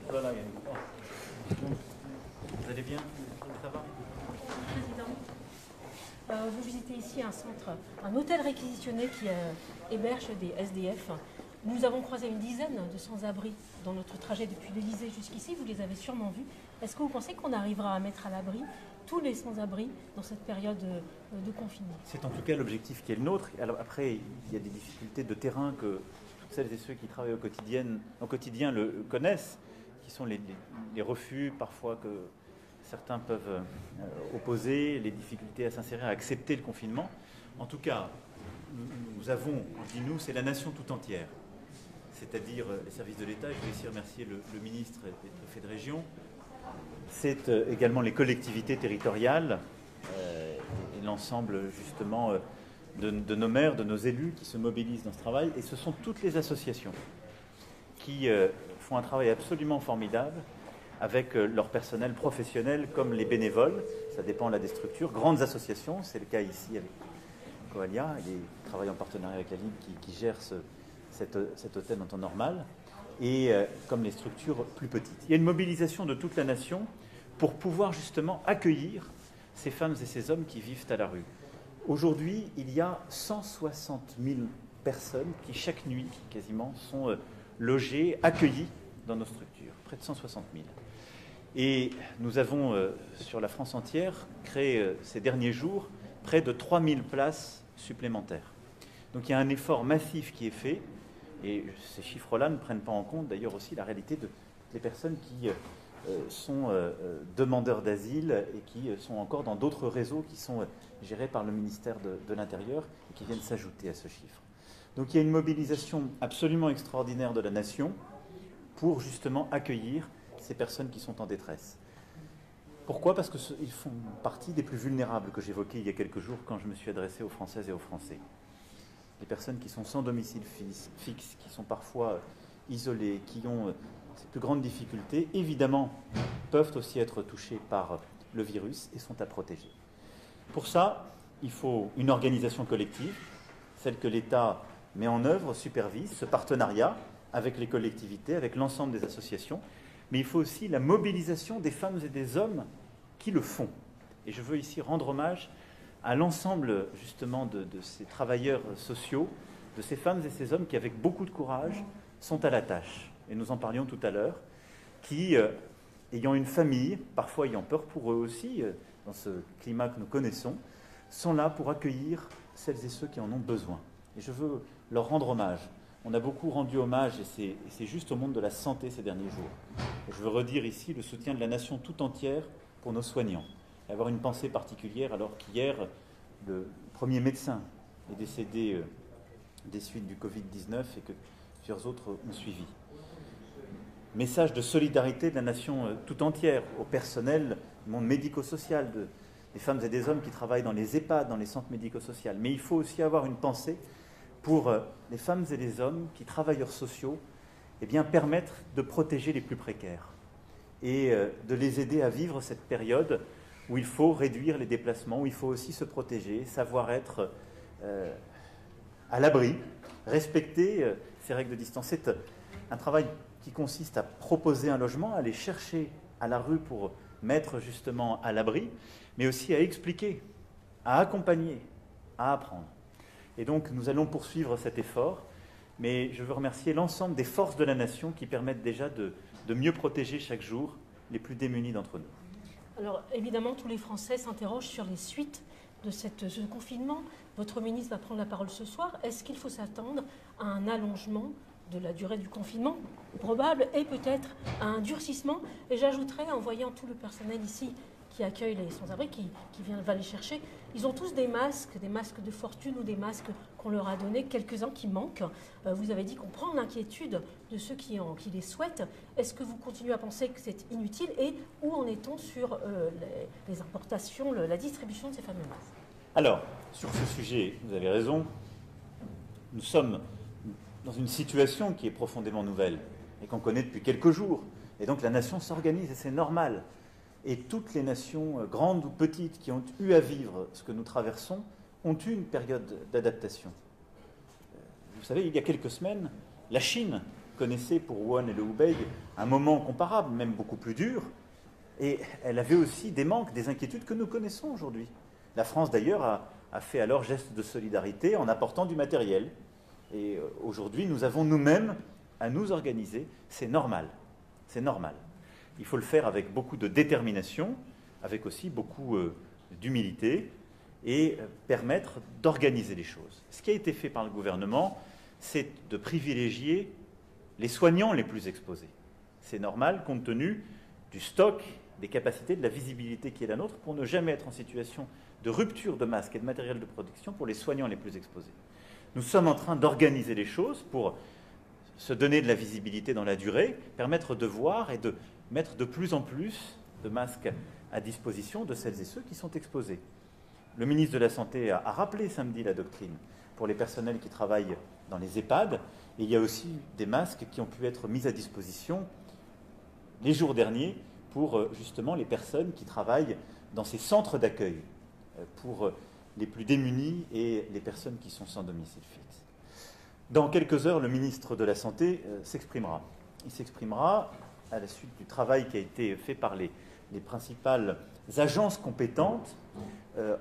Oh là là, il y a une... Vous allez bien? Ça va? Président, vous visitez ici un centre, un hôtel réquisitionné qui héberge des SDF. Nous avons croisé une dizaine de sans-abri dans notre trajet depuis l'Élysée jusqu'ici. Vous les avez sûrement vus. Est-ce que vous pensez qu'on arrivera à mettre à l'abri tous les sans-abri dans cette période de confinement? C'est en tout cas l'objectif qui est le nôtre. Alors après, il y a des difficultés de terrain que toutes celles et ceux qui travaillent au quotidien le connaissent, qui sont les refus parfois que certains peuvent opposer, les difficultés à s'insérer, à accepter le confinement. En tout cas, nous avons, quand je dis nous, c'est la nation tout entière, c'est-à-dire les services de l'État. Je vais ici remercier le ministre et le préfet de région. C'est également les collectivités territoriales et l'ensemble justement de nos maires, de nos élus qui se mobilisent dans ce travail. Et ce sont toutes les associations qui font un travail absolument formidable avec leur personnel professionnel comme les bénévoles. Ça dépend là des structures. Grandes associations, c'est le cas ici avec Coalia, qui travaille en partenariat avec la Ligue qui gère cet hôtel en temps normal, et comme les structures plus petites. Il y a une mobilisation de toute la nation pour pouvoir justement accueillir ces femmes et ces hommes qui vivent à la rue. Aujourd'hui, il y a 160 000 personnes qui, chaque nuit, quasiment, sont logées, accueillies dans nos structures. Près de 160 000. Et nous avons, sur la France entière, créé ces derniers jours près de 3 000 places supplémentaires. Donc il y a un effort massif qui est fait, et ces chiffres-là ne prennent pas en compte d'ailleurs aussi la réalité des personnes qui sont demandeurs d'asile et qui sont encore dans d'autres réseaux qui sont gérés par le ministère de l'Intérieur et qui viennent s'ajouter à ce chiffre. Donc il y a une mobilisation absolument extraordinaire de la nation pour justement accueillir ces personnes qui sont en détresse. Pourquoi? Parce qu'ils font partie des plus vulnérables que j'évoquais il y a quelques jours quand je me suis adressé aux Françaises et aux Français. Les personnes qui sont sans domicile fixe, qui sont parfois isolées, qui ont ces plus grandes difficultés, évidemment, peuvent aussi être touchées par le virus et sont à protéger. Pour ça, il faut une organisation collective, celle que l'État met en œuvre, supervise, ce partenariat avec les collectivités, avec l'ensemble des associations, mais il faut aussi la mobilisation des femmes et des hommes qui le font. Et je veux ici rendre hommage à l'ensemble justement de ces travailleurs sociaux, de ces femmes et ces hommes qui, avec beaucoup de courage, sont à la tâche. Et nous en parlions tout à l'heure, qui, ayant une famille, parfois ayant peur pour eux aussi, dans ce climat que nous connaissons, sont là pour accueillir celles et ceux qui en ont besoin. Et je veux leur rendre hommage. On a beaucoup rendu hommage, et c'est juste au monde de la santé ces derniers jours. Et je veux redire ici le soutien de la nation tout entière pour nos soignants. Et avoir une pensée particulière alors qu'hier, le premier médecin est décédé des suites du Covid-19 et que plusieurs autres ont suivi. Message de solidarité de la nation tout entière, au personnel du monde médico-social, des femmes et des hommes qui travaillent dans les EHPAD, dans les centres médico-sociaux. Mais il faut aussi avoir une pensée pour les femmes et les hommes qui, travailleurs sociaux, permettent de protéger les plus précaires et de les aider à vivre cette période où il faut réduire les déplacements, où il faut aussi se protéger, savoir être à l'abri, respecter ces règles de distance. C'est un travail qui consiste à proposer un logement, à aller chercher à la rue pour mettre justement à l'abri, mais aussi à expliquer, à accompagner, à apprendre. Et donc nous allons poursuivre cet effort, mais je veux remercier l'ensemble des forces de la nation qui permettent déjà de mieux protéger chaque jour les plus démunis d'entre nous. Alors évidemment, tous les Français s'interrogent sur les suites de ce confinement. Votre ministre va prendre la parole ce soir. Est-ce qu'il faut s'attendre à un allongement de la durée du confinement probable et peut-être à un durcissement? Et j'ajouterais, en voyant tout le personnel ici qui accueille les sans-abri, qui va les chercher, ils ont tous des masques de fortune ou des masques qu'on leur a donnés, quelques-uns qui manquent. Vous avez dit qu'on prend l'inquiétude de ceux qui les souhaitent. Est-ce que vous continuez à penser que c'est inutile et où en est-on sur les importations, la distribution de ces fameux masques? Alors, sur ce sujet, vous avez raison, nous sommes dans une situation qui est profondément nouvelle et qu'on connaît depuis quelques jours. Et donc la nation s'organise et c'est normal. Et toutes les nations, grandes ou petites, qui ont eu à vivre ce que nous traversons, ont eu une période d'adaptation. Vous savez, il y a quelques semaines, la Chine connaissait pour Wuhan et le Hubei un moment comparable, même beaucoup plus dur, et elle avait aussi des manques, des inquiétudes que nous connaissons aujourd'hui. La France d'ailleurs a fait alors geste de solidarité en apportant du matériel, et aujourd'hui nous avons nous-mêmes à nous organiser, c'est normal, c'est normal. Il faut le faire avec beaucoup de détermination, avec aussi beaucoup d'humilité, et permettre d'organiser les choses. Ce qui a été fait par le gouvernement, c'est de privilégier les soignants les plus exposés. C'est normal compte tenu du stock, des capacités, de la visibilité qui est la nôtre, pour ne jamais être en situation de rupture de masques et de matériel de protection pour les soignants les plus exposés. Nous sommes en train d'organiser les choses pour se donner de la visibilité dans la durée, permettre de voir et de mettre de plus en plus de masques à disposition de celles et ceux qui sont exposés. Le ministre de la Santé a rappelé samedi la doctrine pour les personnels qui travaillent dans les EHPAD, et il y a aussi des masques qui ont pu être mis à disposition les jours derniers pour justement les personnes qui travaillent dans ces centres d'accueil, pour les plus démunis et les personnes qui sont sans domicile fixe. Dans quelques heures, le ministre de la Santé s'exprimera. Il s'exprimera à la suite du travail qui a été fait par les principales agences compétentes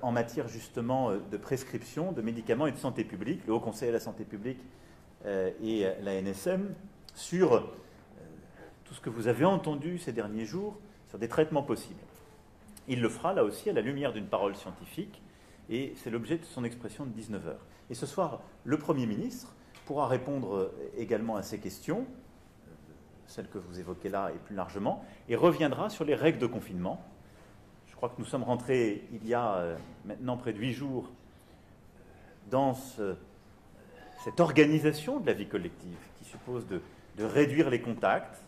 en matière justement de prescription de médicaments et de santé publique, le Haut Conseil à la santé publique et la NSM, sur tout ce que vous avez entendu ces derniers jours sur des traitements possibles. Il le fera là aussi à la lumière d'une parole scientifique, et c'est l'objet de son expression de 19h. Et ce soir, le Premier ministre pourra répondre également à ces questions, celles que vous évoquez là et plus largement, et reviendra sur les règles de confinement. Je crois que nous sommes rentrés il y a maintenant près de 8 jours dans cette organisation de la vie collective qui suppose de réduire les contacts,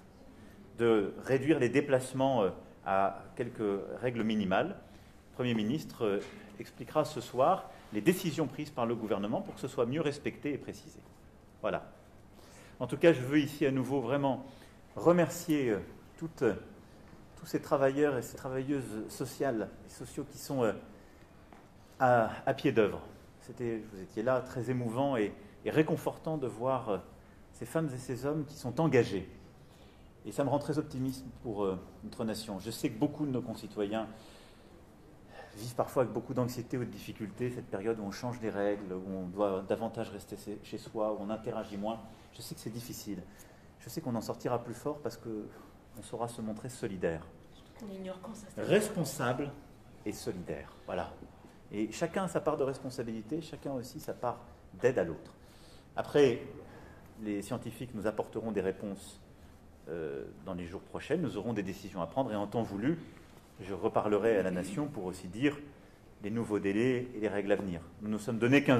de réduire les déplacements à quelques règles minimales. Le Premier ministre expliquera ce soir les décisions prises par le gouvernement pour que ce soit mieux respecté et précisé. Voilà. En tout cas, je veux ici à nouveau vraiment remercier tous ces travailleurs et ces travailleuses sociales et sociaux qui sont à pied d'œuvre. Vous étiez là, très émouvant et réconfortant de voir ces femmes et ces hommes qui sont engagés. Et ça me rend très optimiste pour notre nation. Je sais que beaucoup de nos concitoyens vivent parfois avec beaucoup d'anxiété ou de difficulté cette période où on change les règles, où on doit davantage rester chez soi, où on interagit moins. Je sais que c'est difficile. Je sais qu'on en sortira plus fort parce qu'on saura se montrer solidaire. On ignore quand ça se responsable et solidaire. Voilà. Et chacun a sa part de responsabilité, chacun aussi sa part d'aide à l'autre. Après, les scientifiques nous apporteront des réponses dans les jours prochains. Nous aurons des décisions à prendre et en temps voulu, je reparlerai à la nation pour aussi dire les nouveaux délais et les règles à venir. Nous nous sommes donné 15